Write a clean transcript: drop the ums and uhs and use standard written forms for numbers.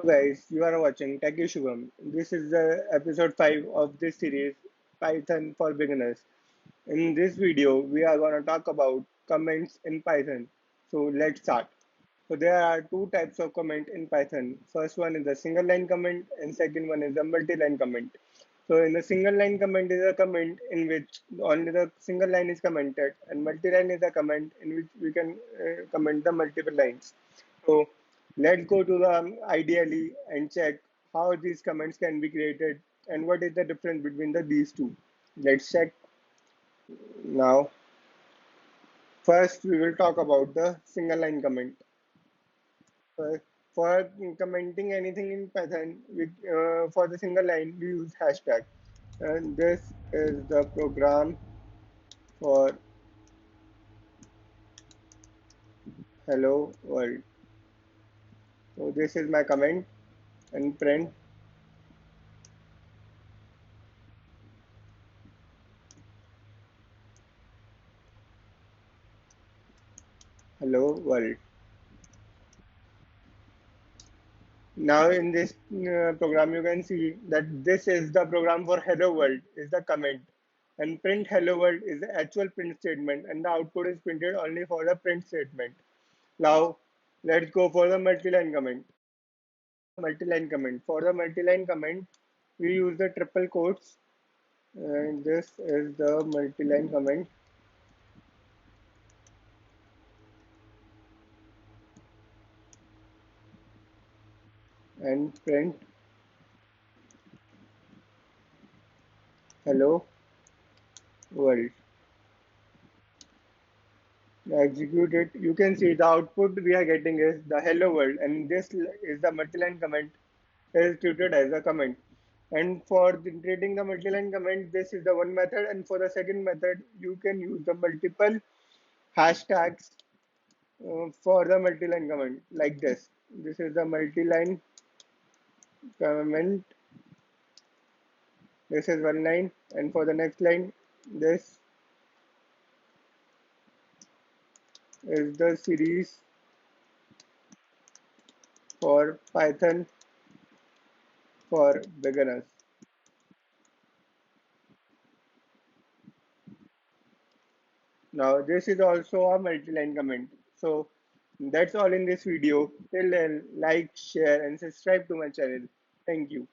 Guys, you are watching Techy Shubham. This is the episode 5 of this series, Python for Beginners. In this video, we are going to talk about comments in Python. So let's start. So there are two types of comment in Python. First one is a single line comment and second one is a multi-line comment. So in the single line comment is a comment in which only the single line is commented, and multi-line is a comment in which we can comment the multiple lines. So let's go to the ideally and check how these comments can be created and what is the difference between these two. Let's check now. First, we will talk about the single line comment. For, for commenting anything in Python, for the single line, we use hashtag. And this is the program for hello world. So this is my comment and print hello world. Now in this program, you can see that this is the program for hello world is the comment, and print hello world is the actual print statement, and the output is printed only for the print statement. Now let's go for the multi-line comment. Multi-line comment. For the multi-line comment, we use the triple quotes, and this is the multi-line comment and print hello world. Execute it. You can see the output we are getting is the hello world, and this is the multi-line comment is treated as a comment. And for creating the multi-line comment, this is the one method, and for the second method, you can use the multiple hashtags for the multi-line comment like this. This is the multi-line comment. This is one line, and for the next line, this is the series for Python for beginners. Now this is also a multi-line comment. So that's all in this video. Till then, like, share and subscribe to my channel. Thank you.